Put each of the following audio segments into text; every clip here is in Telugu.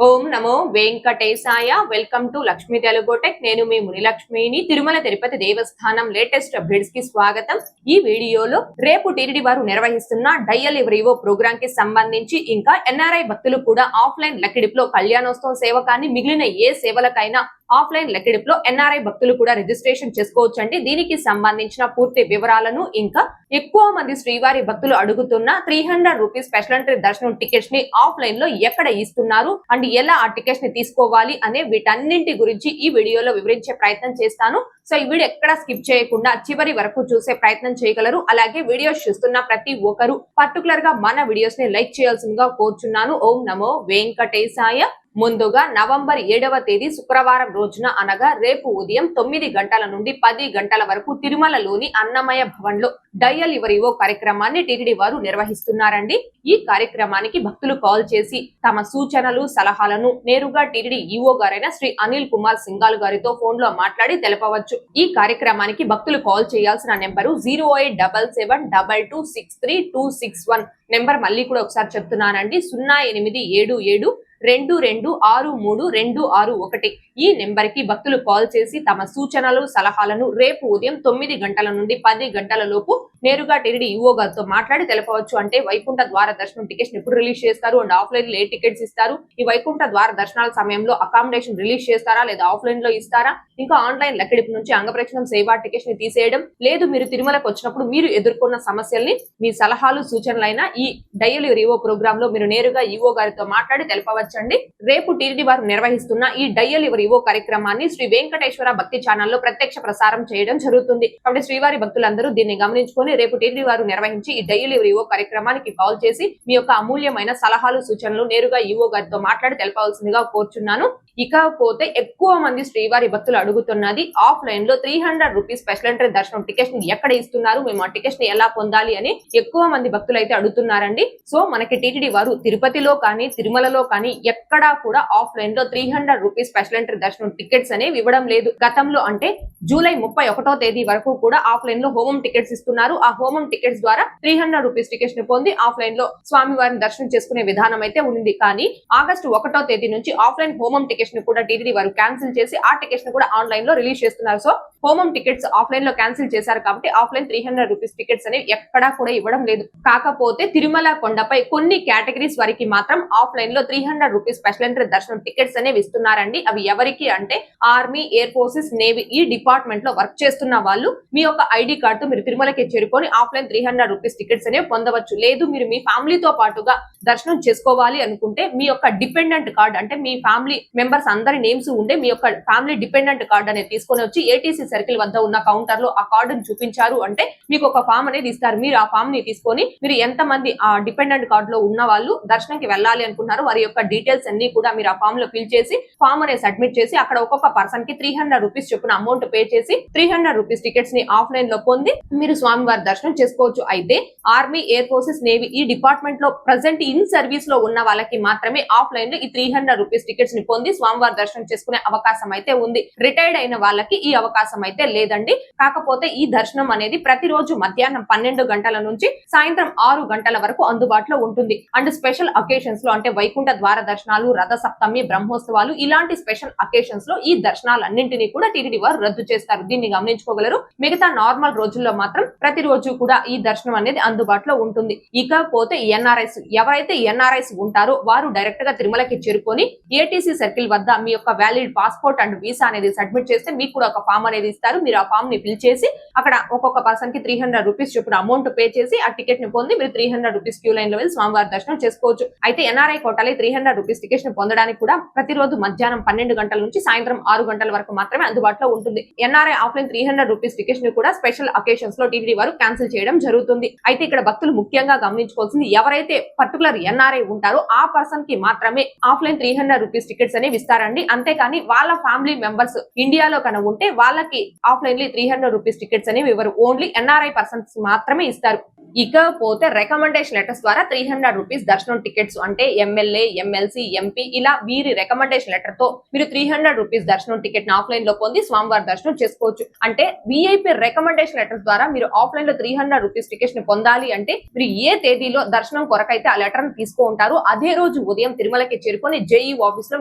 Om Namo Venkatesaya. Welcome to Lakshmi Telugu tech. నేను మీ మునిలక్ష్మిని. తిరుమల తిరుపతి దేవస్థానం లేటెస్ట్ అప్డేట్స్ కి స్వాగతం. ఈ వీడియోలో రేపు టీటీడీ వారు నిర్వహిస్తున్న డయల్ ఎవరీవో ప్రోగ్రామ్ కి సంబంధించి ఇంకా ఎన్ఆర్ఐ భక్తులు కూడా ఆఫ్లైన్ లెక్కిడిపులో కళ్యాణోత్సవం సేవ కానీ మిగిలిన ఏ సేవలకైనా ఆఫ్లైన్ లెక్కిడిపులో ఎన్ఆర్ఐ భక్తులు కూడా రిజిస్ట్రేషన్ చేసుకోవచ్చండి. దీనికి సంబంధించిన పూర్తి వివరాలను ఇంకా ఎక్కువ మంది శ్రీవారి భక్తులు అడుగుతున్న 300 రూపీస్ స్పెషల్ ఎంట్రీ దర్శనం టికెట్స్ ని ఆఫ్లైన్ లో ఎక్కడ ఇస్తున్నారు అండ్ ఎలా ఆ టికెట్స్ ని తీసుకోవాలి అనే వీటన్నింటి గురించి ఈ వీడియోలో వివరించే ప్రయత్నం చేస్తాను. సో ఈ వీడియో ఎక్కడ స్కిప్ చేయకుండా చివరి వరకు చూసే ప్రయత్నం చేయగలరు. అలాగే వీడియోస్ చూస్తున్న ప్రతి ఒక్కరు పర్టికులర్ గా మన వీడియోస్ ని లైక్ చేయాల్సిందిగా కోరుచున్నాను. ఓం నమో వెంకటేశాయ. ముందుగా నవంబర్ 7వ తేదీ శుక్రవారం రోజున అనగా రేపు ఉదయం 9 గంటల నుండి 10 గంటల వరకు తిరుమలలోని అన్నమయ భవన్ లో డయల్ ఎవరీవో కార్యక్రమాన్ని టీటీడీ వారు నిర్వహిస్తున్నారండి. ఈ కార్యక్రమానికి భక్తులు కాల్ చేసి తమ సూచనలు సలహాలను నేరుగా టీటీడీ ఈఓ గారైన శ్రీ అనిల్ కుమార్ సింఘాల్ గారితో ఫోన్ లో మాట్లాడి తెలపవచ్చు. ఈ కార్యక్రమానికి భక్తులు కాల్ చేయాల్సిన నెంబరు 08772263261. నెంబర్ మళ్ళీ కూడా ఒకసారి చెప్తున్నానండి, 087722632661. ఈ నెంబర్ కి భక్తులు కాల్ చేసి తమ సూచనలు సలహాలను రేపు ఉదయం 9 గంటల నుండి 10 గంటల లోపు నేరుగా టీటీడీ ఈఓ గారితో మాట్లాడి తెలపవచ్చు. అంటే వైకుంఠ ద్వార దర్శనం టికెట్స్ ఎప్పుడు రిలీజ్ చేస్తారు అండ్ ఆఫ్లైన్ లో ఏ టికెట్స్ ఇస్తారు, ఈ వైకుంఠ ద్వార దర్శనాల సమయంలో అకామిడేషన్ రిలీజ్ చేస్తారా లేదా ఆఫ్లైన్ లో ఇస్తారా, ఇంకా ఆన్లైన్ లెక్కడిపు నుంచి అంగప్రక్షణం సేవా టికెట్స్ ని తీసేయడం, లేదు మీరు తిరుమలకు వచ్చినప్పుడు మీరు ఎదుర్కొన్న సమస్యల్ని మీ సలహాలు సూచనలైన ఈ డయల్ ఎవరీవో ప్రోగ్రామ్ లో మీరు నేరుగా ఈఓ గారితో మాట్లాడి తెలపవచ్చండి. రేపు టీటీడీ వారు నిర్వహిస్తున్న ఈ డయల్ ఎవరీవో కార్యక్రమాన్ని శ్రీ వెంకటేశ్వర భక్తి ఛానల్లో ప్రత్యక్ష ప్రసారం చేయడం జరుగుతుంది. కాబట్టి శ్రీవారి భక్తులందరూ దీన్ని గమనించుకొని రేపు టీటీడీ వారు నిర్వహించి ఈ డయల్ ఎవరీవో కార్యక్రమానికి కాల్ చేసి మీ యొక్క అమూల్యమైన సలహాలు సూచనలు నేరుగా ఈఓ గారితో మాట్లాడి తెలపవలసిందిగా కోరుచున్నాను. ఇకపోతే ఎక్కువ మంది శ్రీవారి భక్తులు అడుగుతున్నది ఆఫ్లైన్ లో 300 రూపీస్ స్పెషల్ ఎంట్రీ దర్శనం టికెట్స్ ని ఎక్కడ ఇస్తున్నారు, మేము ఆ టికెట్స్ ని ఎలా పొందాలి అని ఎక్కువ మంది భక్తులు అయితే అడుగుతున్నారండి. సో మనకి టీటీడీ వారు తిరుపతిలో కానీ తిరుమలలో కానీ ఎక్కడా కూడా ఆఫ్లైన్ లో 300 రూపీస్ స్పెషల్ ఎంట్రీ దర్శనం టికెట్స్ అనేవి ఇవ్వడం లేదు. గతంలో అంటే జూలై 31వ తేదీ వరకు కూడా ఆఫ్లైన్ లో హోమం టికెట్స్ ఇస్తున్నారు. ఆ హోమం టికెట్స్ ద్వారా 300 రూపీస్ టికెట్స్ ని పొంది ఆఫ్లైన్ లో స్వామి వారిని దర్శనం చేసుకునే విధానం అయితే ఉంది. కానీ ఆగస్టు 1వ తేదీ నుంచి ఆఫ్లైన్ హోమం టికెట్స్ ని కూడా టీటీడీ వారు క్యాన్సిల్ చేసి ఆ టికెట్స్ ని కూడా ఆన్లైన్ లో రిలీజ్ చేస్తున్నారు. సో హోమం టికెట్స్ ఆఫ్లైన్ లో క్యాన్సిల్ చేశారు కాబట్టి ఆఫ్లైన్ 300 రూపీస్ టికెట్స్ అనేవి ఎక్కడా కూడా ఇవ్వడం లేదు. కాకపోతే తిరుమల కొండపై కొన్ని కేటగిరీస్ వరకు మాత్రం ఆఫ్లైన్ లో 300 రూపీస్ స్పెషల్ ఎంట్రీ దర్శనం టికెట్స్ అనేవి ఇస్తున్నారండి. అవి ఎవరికి అంటే ఆర్మీ, ఎయిర్ ఫోర్సెస్, నేవీ ఈ డిపార్ట్మెంట్ లో వర్క్ చేస్తున్న వాళ్ళు మీ యొక్క ఐడి కార్డు మీరు తిరుమలకి చేరుకొని ఆఫ్లైన్ 300 రూపీస్ టికెట్స్ అనేవి పొందవచ్చు. లేదు మీరు మీ ఫ్యామిలీతో పాటుగా దర్శనం చేసుకోవాలి అనుకుంటే మీ యొక్క డిపెండెంట్ కార్డ్ అంటే మీ ఫ్యామిలీ మెంబర్స్ అందరి నేమ్స్ ఉండే మీ యొక్క ఫ్యామిలీ డిపెండెంట్ కార్డ్ అనేది తీసుకొని వచ్చి ఏటీసీ సర్కిల్ వద్ద ఉన్న కౌంటర్ లో ఆ కార్డును చూపించారు అంటే మీకు ఒక ఫామ్ అనేది ఇస్తారు. మీరు ఆ ఫామ్ ని తీసుకొని మీరు ఎంత మంది ఆ డిపెండెంట్ కార్డ్ లో ఉన్న వాళ్ళు దర్శనంకి వెళ్ళాలి అనుకున్నారు వారి యొక్క డీటెయిల్స్ అన్ని కూడా మీరు ఆ ఫామ్ లో ఫిల్ చేసి ఫామ్ అనేది సబ్మిట్ చేసి అక్కడ ఒక్కొక్క పర్సన్ కి 300 రూపీస్ చొప్పున అమౌంట్ పే చేసి 300 రూపీస్ టికెట్స్ ని ఆఫ్లైన్ లో పొంది మీరు స్వామివారి దర్శనం చేసుకోవచ్చు. అయితే ఆర్మీ, ఎయిర్ ఫోర్సెస్, నేవీ ఈ డిపార్ట్మెంట్ లో ప్రెసెంట్ ఇన్ సర్వీస్ లో ఉన్న వాళ్ళకి మాత్రమే ఆఫ్లైన్ లో ఈ 300 రూపీస్ టికెట్స్ ని పొంది స్వామివారి దర్శనం చేసుకునే అవకాశం అయితే ఉంది. రిటైర్డ్ అయిన వాళ్ళకి ఈ అవకాశం అయితే లేదండి. కాకపోతే ఈ దర్శనం అనేది ప్రతిరోజు మధ్యాహ్నం 12 గంటల నుంచి సాయంత్రం 6 గంటల వరకు అందుబాటులో ఉంటుంది. అండ్ స్పెషల్ అకేషన్స్ లో అంటే వైకుంఠ ద్వార దర్శనాలు, రథ సప్తమి, బ్రహ్మోత్సవాలు ఇలాంటి స్పెషల్ అకేషన్స్ లో ఈ దర్శనాలన్నింటినీ కూడా టీటీడీ వారు రద్దు చేస్తారు. దీన్ని గమనించుకోగలరు. మిగతా నార్మల్ రోజుల్లో మాత్రం ప్రతిరోజు కూడా ఈ దర్శనం అనేది అందుబాటులో ఉంటుంది. ఇకపోతే ఎన్ఆర్ఐస్ ఎవరైతే ఎన్ఆర్ఐస్ ఉంటారో వారు డైరెక్ట్ గా తిరుమలకి చేరుకొని ఏటీసీ సర్కిల్ వద్ద మీ యొక్క వ్యాలిడ్ పాస్పోర్ట్ అండ్ వీసా అనేది సబ్మిట్ చేస్తే మీకు కూడా ఒక ఫామ్ అనేది ఇస్తారు. మీరు ఆ ఫామ్ ని ఫిల్ చేసి అక్కడ ఒక్కొక్క పర్సన్ కి 300 రూపీస్ చొప్పున అమౌంట్ పే చేసి ఆ టికెట్ ని పొంది మీరు 300 రూపీస్ క్యూ లైన్ లో వెళ్ళి స్వామివారి దర్శనం చేసుకోవచ్చు. అయితే ఎన్ఆర్ఐ కోటాలి 300 రూపీస్ టికెట్స్ ని పొందడానికి కూడా ప్రతిరోజు మధ్యాహ్నం 12 గంటల నుంచి సాయంత్రం 6 గంటల వరకు మాత్రమే అందుబాటులో ఉంటుంది. ఎన్ఆర్ఐ ఆఫ్లైన్ 300 రూపీస్ టికెట్స్ ని కూడా స్పెషల్ అకేషన్స్ లో టీటీడీ వారు క్యాన్సిల్ చేయడం జరుగుతుంది. అయితే ఇక్కడ భక్తులు ముఖ్యంగా గమనించుకోవాల్సింది ఎవరైతే పర్టికులర్ ఎన్ఆర్ఐ ఉంటారో ఆ పర్సన్ కి మాత్రమే ఆఫ్లైన్ 300 రూపీస్ టికెట్స్ అనేవి ఇస్తారండి. అంతేకాని వాళ్ళ ఫ్యామిలీ మెంబర్స్ ఇండియాలో కనుక ఉంటే వాళ్ళకి ఆఫ్లైన్ లో 300 రూపీస్ టికెట్స్ అనేవి ఇవ్వరు. ఓన్లీ ఎన్ఆర్ఐ పర్సన్స్ మాత్రమే ఇస్తారు. ఇకపోతే రికమెండేషన్ లెటర్స్ ద్వారా 300 రూపీస్ దర్శనం టికెట్స్ అంటే ఎమ్మెల్యే, ఎమ్మెల్సీ, ఎంపీ ఇలా వీరి రికమెండేషన్ లెటర్ తో మీరు 300 రూపీస్ దర్శనం టికెట్ ఆఫ్లైన్ లో పొంది స్వామివారి దర్శనం చేసుకోవచ్చు. అంటే విఐపి రికమెండేషన్ లెటర్ ద్వారా మీరు ఆఫ్లైన్ లో 300 రూపీస్ టికెట్స్ ని పొందాలి అంటే మీరు ఏ తేదీలో దర్శనం కొరకైతే ఆ లెటర్ ని తీసుకుంటారు అదే రోజు ఉదయం తిరుమలకి చేరుకొని జేఈ ఆఫీస్ లో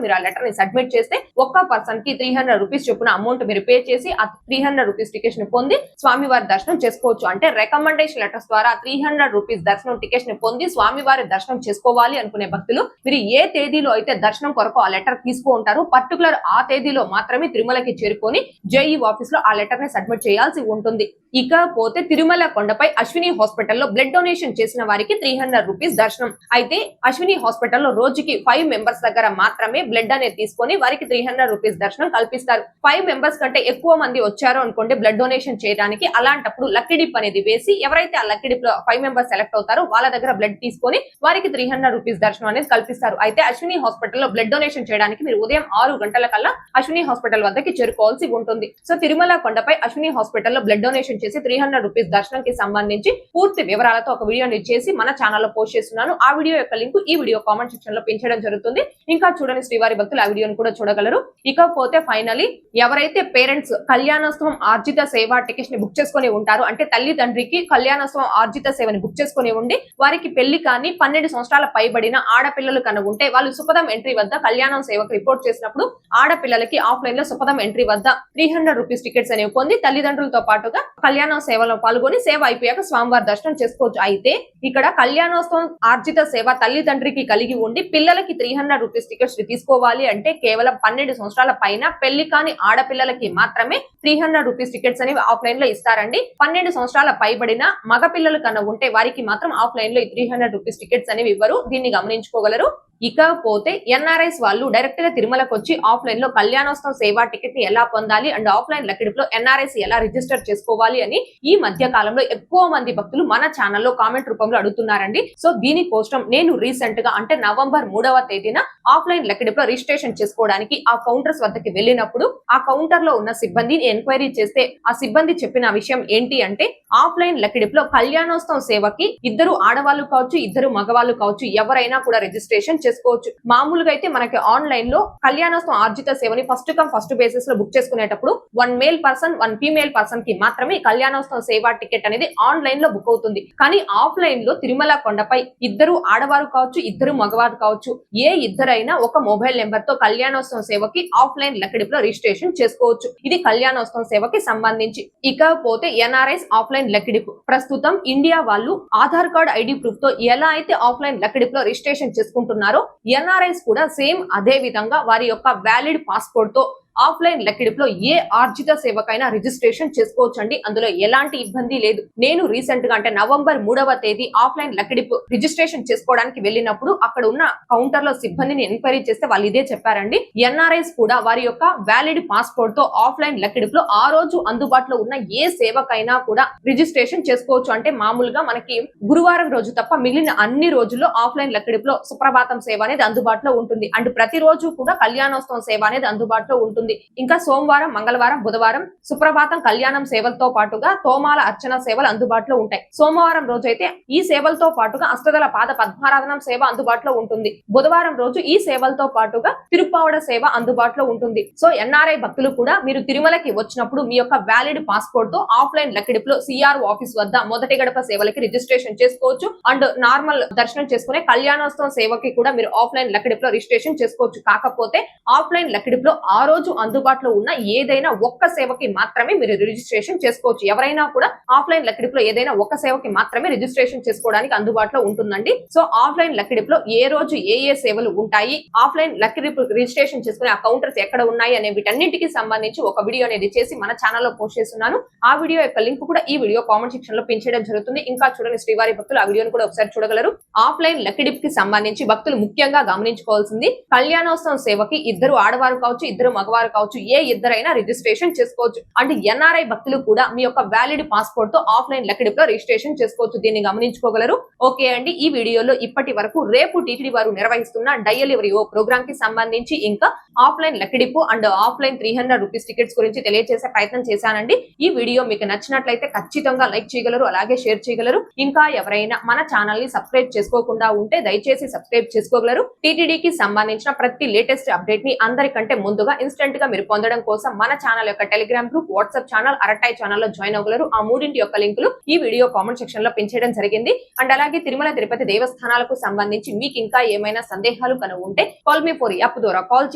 మీరు ఆ లెటర్ ని సబ్మిట్ చేస్తే ఒక్క పర్సన్ కి 300 రూపీస్ చొప్పున అమౌంట్ మీరు పే చేసి ఆ 300 రూపీస్ టికెట్స్ ని పొంది స్వామివారి దర్శనం చేసుకోవచ్చు. అంటే రికమెండేషన్ లెటర్స్ ద్వారా 300 రూపీస్ దర్శనం టికెట్స్ ని పొంది స్వామివారి దర్శనం చేసుకోవాలి అనుకునే భక్తులు మీరు ఏ తేదీలో అయితే దర్శనం కొరకు ఆ లెటర్ తీసుకుంటారో పర్టికులర్ ఆ తేదీలో మాత్రమే తిరుమలకి చేరుకొని జేఈ ఆఫీస్ లో ఆ లెటర్ ని సబ్మిట్ చేయాల్సి ఉంటుంది. ఇకపోతే తిరుమల కొండపై అశ్విని హాస్పిటల్లో బ్లడ్ డొనేషన్ చేసిన వారికి 300 రూపీస్ దర్శనం. అయితే అశ్విని హాస్పిటల్లో రోజుకి 5 మెంబర్స్ దగ్గర మాత్రమే బ్లడ్ అనేది తీసుకొని వారికి 300 రూపీస్ దర్శనం కల్పిస్తారు. 5 మెంబర్స్ కంటే ఎక్కువ మంది వచ్చారు అనుకోండి బ్లడ్ డొనేషన్ చేయడానికి, అలాంటప్పుడు లక్కీ డిప్ అనేది వేసి ఎవరైతే ఆ లక్కీ డిప్ లో 5 మెంబర్స్ సెలెక్ట్ అవుతారో వాళ్ళ దగ్గర బ్లడ్ తీసుకొని వారికి 300 రూపీస్ దర్శనం అనేది కల్పిస్తారు. అయితే అశ్విని హాస్పిటల్లో బ్లడ్ డొనేషన్ చేయడానికి మీరు ఉదయం 6 గంటల కల్లా అశ్విని హాస్పిటల్ వద్దకి చేరుకోవాల్సి ఉంటుంది. సో తిరుమల కొండపై అశ్విని హాస్పిటల్లో బ్లడ్ డొనేషన్ చేసి 300 రూపీస్ దర్శనానికి సంబంధించి పూర్తి వివరాలతో ఒక వీడియోని చేసి మన ఛానల్లో పోస్ట్ చేస్తున్నాను. ఆ వీడియో యొక్క లింక్ ఈ వీడియో కామెంట్ సెక్షన్ లో పెంచడం జరుగుతుంది. ఇంకా చూడని శ్రీవారి భక్తులు ఆ వీడియోని కూడా చూడగలరు. ఇకపోతే ఫైనలీ ఎవరైతే పేరెంట్స్ కళ్యాణోత్సవం ఆర్జిత సేవ టికెట్స్ ని బుక్ చేసుకుని ఉంటారో అంటే తల్లి తండ్రికి కళ్యాణోత్సవం ఆర్జిత సేవని బుక్ చేసుకుని ఉండి వారికి పెళ్లి కానీ 12 సంవత్సరాల పైబడిన ఆడపిల్లలు కనుక ఉంటే వాళ్ళు సుపదం ఎంట్రీ వద్ద కళ్యాణం సేవకు రిపోర్ట్ చేసినప్పుడు ఆడపిల్లలకి ఆఫ్లైన్ లో సుపదం ఎంట్రీ వద్ద 300 రూపీస్ టికెట్స్ అనేవి పొంది తల్లిదండ్రులతో పాటుగా కళ్యాణ సేవలో పాల్గొని సేవ అయిపోయాక స్వామివారి దర్శనం చేసుకోవచ్చు. అయితే ఇక్కడ కళ్యాణోత్సవం ఆర్జిత సేవ తల్లిదండ్రికి కలిగి ఉండి పిల్లలకి 300 రూపీస్ టికెట్స్ తీసుకోవాలి అంటే కేవలం 12 సంవత్సరాల పైన పెళ్లి కాని ఆడపిల్లలకి మాత్రమే 300 రూపీస్ టికెట్స్ అనేవి ఆఫ్లైన్ లో ఇస్తారండి. 12 సంవత్సరాల పైబడిన మగ పిల్లలు కన్నా ఉంటే వారికి మాత్రం ఆఫ్లైన్ లో 300 రూపీస్ టికెట్స్ అనేవి ఇవ్వరు. దీన్ని గమనించుకోగలరు. ఇకపోతే ఎన్ఆర్ఐస్ వాళ్ళు డైరెక్ట్ గా తిరుమలకు వచ్చి ఆఫ్లైన్ లో కళ్యాణోత్సవం సేవా టికెట్ ని ఎలా పొందాలి అండ్ ఆఫ్లైన్ లక్కడిప్ లో ఎన్ఆర్ఐస్ ఎలా రిజిస్టర్ చేసుకోవాలి అని ఈ మధ్య కాలంలో ఎక్కువ మంది భక్తులు మన ఛానల్లో కామెంట్ రూపంలో అడుగుతున్నారండి. సో దీనికోసం నేను రీసెంట్ గా అంటే నవంబర్ 3వ తేదీన ఆఫ్లైన్ లక్కడిప్ లో రిజిస్ట్రేషన్ చేసుకోవడానికి ఆ కౌంటర్స్ వద్దకి వెళ్ళినప్పుడు ఆ కౌంటర్ లో ఉన్న సిబ్బందిని ఎంక్వైరీ చేస్తే ఆ సిబ్బంది చెప్పిన విషయం ఏంటి అంటే ఆఫ్లైన్ లక్కడిప్ లో కళ్యాణోత్సవం సేవకి ఇద్దరు ఆడవాళ్ళు కావచ్చు ఇద్దరు మగవాళ్ళు కావచ్చు ఎవరైనా కూడా రిజిస్ట్రేషన్ చేసుకోవచ్చు. మామూలుగా అయితే మనకి ఆన్లైన్ లో కళ్యాణోత్సవం ఆర్జిత సేవని ఫస్ట్ కమ్ ఫస్ట్ బేసిస్ లో బుక్ చేసుకునేటప్పుడు 1 మేల్ పర్సన్ 1 ఫీమేల్ పర్సన్ కి మాత్రమే కళ్యాణోత్సవం సేవా టికెట్ అనేది ఆన్లైన్ లో బుక్ అవుతుంది. కానీ ఆఫ్లైన్ లో తిరుమల కొండపై ఇద్దరు ఆడవారు కావచ్చు ఇద్దరు మగవారు కావచ్చు ఏ ఇద్దరైనా ఒక మొబైల్ నెంబర్ తో కళ్యాణోత్సవం సేవకి ఆఫ్లైన్ లక్కడిప్ లో రిజిస్ట్రేషన్ చేసుకోవచ్చు. ఇది కళ్యాణోత్సవం సేవకి సంబంధించి. ఇకపోతే ఎన్ఆర్ఐస్ ఆఫ్లైన్ లక్కడిప్ ప్రస్తుతం ఇండియా వాళ్ళు ఆధార్ కార్డ్ ఐడి ప్రూఫ్ తో ఎలా అయితే ఆఫ్లైన్ లక్కడిప్ లో రిజిస్ట్రేషన్ చేసుకుంటున్నారో ఎన్ఆర్ఐస్ కూడా సేమ్ అదే విధంగా వారి యొక్క వ్యాలిడ్ పాస్పోర్ట్ తో ఆఫ్లైన్ లక్కడిప్ లో ఏ ఆర్జిత సేవకైనా రిజిస్ట్రేషన్ చేసుకోవచ్చండి. అందులో ఎలాంటి ఇబ్బంది లేదు. నేను రీసెంట్ గా అంటే నవంబర్ 3వ తేదీ ఆఫ్లైన్ లక్కడిప్ రిజిస్ట్రేషన్ చేసుకోవడానికి వెళ్ళినప్పుడు అక్కడ ఉన్న కౌంటర్ లో సిబ్బందిని ఎంక్వైరీ చేస్తే వాళ్ళు ఇదే చెప్పారండి. ఎన్ఆర్ఐస్ కూడా వారి యొక్క వ్యాలిడ్ పాస్పోర్ట్ తో ఆఫ్లైన్ లక్కడిప్ లో ఆ రోజు అందుబాటులో ఉన్న ఏ సేవకైనా కూడా రిజిస్ట్రేషన్ చేసుకోవచ్చు. అంటే మామూలుగా మనకి గురువారం రోజు తప్ప మిగిలిన అన్ని రోజుల్లో ఆఫ్లైన్ లక్కడిప్ లో సుప్రభాతం సేవ అనేది అందుబాటులో ఉంటుంది. అండ్ ప్రతిరోజు కూడా కళ్యాణోత్సవం సేవ అనేది అందుబాటులో ఉంటుంది. ఇంకా సోమవారం మంగళవారం బుధవారం సుప్రభాతం కళ్యాణం సేవలతో పాటుగా తోమాల అర్చన సేవలు అందుబాటులో ఉంటాయి. సోమవారం రోజు అయితే ఈ సేవలతో పాటుగా అష్టదళ పాద పద్మారాధనం సేవ అందుబాటులో ఉంటుంది. బుధవారం రోజు ఈ సేవలతో పాటుగా తిరుప్పావడ సేవ అందుబాటులో ఉంటుంది. సో ఎన్ఆర్ఐ భక్తులు కూడా మీరు తిరుమలకి వచ్చినప్పుడు మీ యొక్క వ్యాలిడ్ పాస్పోర్ట్ తో ఆఫ్లైన్ లక్కడిప్ లో సిఆర్ఓ ఆఫీస్ వద్ద మొదటి గడప సేవలకి రిజిస్ట్రేషన్ చేసుకోవచ్చు. అండ్ నార్మల్ దర్శనం చేసుకునే కళ్యాణోత్సవం సేవకి కూడా మీరు ఆఫ్లైన్ లక్కడిప్ లో రిజిస్ట్రేషన్ చేసుకోవచ్చు. కాకపోతే ఆఫ్లైన్ లక్కడిప్ లో ఆ రోజు అందుబాటులో ఉన్న ఏదైనా ఒక్క సేవకి మాత్రమే మీరు రిజిస్ట్రేషన్ చేసుకోవచ్చు. ఎవరైనా కూడా ఆఫ్లైన్ లక్కడిప్ లో ఏదైనా ఒక్క సేవకి మాత్రమే రిజిస్ట్రేషన్ చేసుకోవడానికి అందుబాటులో ఉంటుందండి. సో ఆఫ్లైన్ లక్కడిప్ లో ఏ రోజు ఏ సేవలు ఉంటాయి, ఆఫ్లైన్ లక్కడిప్ రిజిస్ట్రేషన్ చేసుకునే ఆ కౌంటర్స్ ఎక్కడ ఉన్నాయి అనే వీటన్నింటికి సంబంధించి ఒక వీడియో అనేది చేసి మన ఛానల్లో పోస్ట్ చేస్తున్నాను. ఆ వీడియో యొక్క లింక్ కూడా ఈ వీడియో కామెంట్ సెక్షన్ లో పెంచడం జరుగుతుంది. ఇంకా చూడని శ్రీవారి భక్తులు ఆ వీడియోని కూడా ఒకసారి చూడగలరు. ఆఫ్లైన్ లక్కడిప్ కి సంబంధించి భక్తులు ముఖ్యంగా గమనించుకోవాల్సింది కళ్యాణోత్సవం సేవకి ఇద్దరు ఆడవారు కావచ్చు ఇద్దరు మగవారు వారు కావచ్చు, ఏ ఇద్దరైనా రిజిస్ట్రేషన్ చేసుకోవచ్చు. అంటే ఎన్ఆర్ఐ భక్తులు కూడా మీ యొక్క వ్యాలిడ్ పాస్పోర్ట్ తో ఆఫ్లైన్ లెక్కడిపులో రిజిస్ట్రేషన్ చేసుకోవచ్చు. దీన్ని గమనించుకోగలరు. ఓకే అండి, ఈ వీడియోలో ఇప్పటి వరకు రేపు టీటీడీ వారు నిర్వహిస్తున్న డెలివరీ ప్రోగ్రామ్ కి సంబంధించి ఇంకా ఆఫ్లైన్ లెక్కడిపు అండ్ ఆఫ్లైన్ 300 రూపీస్ టికెట్స్ గురించి తెలియజేసే ప్రయత్నం చేశానండి. ఈ వీడియో మీకు నచ్చినట్లయితే ఖచ్చితంగా లైక్ చేయగలరు, అలాగే షేర్ చేయగలరు. ఇంకా ఎవరైనా మన ఛానల్ ని సబ్స్క్రైబ్ చేసుకోకుండా ఉంటే దయచేసి సబ్స్క్రైబ్ చేసుకోగలరు. టీటీడీకి సంబంధించిన ప్రతి లేటెస్ట్ అప్డేట్ ని అందరికంటే ముందుగా ఇన్స్టెంట్ గా మీరు పొందడం కోసం మన ఛానల్ యొక్క Telegram group, WhatsApp channel, Arattai channel లో జాయిన్ అవ్వగలరు. ఆ మూడింటి యొక్క లింకులు ఈ వీడియో కామెంట్ సెక్షన్ లో పిన్ చేయడం జరిగింది. అండ్ అలాగే తిరుమల తిరుపతి దేవస్థానాలకు సంబంధించి మీకు ఇంకా ఏమైనా సందేహాలు కనుక ఉంటే కాల్ మీ ఫోర్ యాప్ ద్వారా కాల్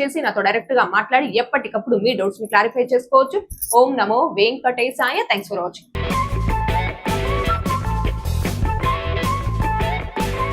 చేసి నాతో డైరెక్ట్ గా మాట్లాడి ఎప్పటికప్పుడు మీ డౌట్స్ ని క్లారిఫై చేసుకోవచ్చు. ఓం నమో వెంకటేశాయ. Thanks for watching.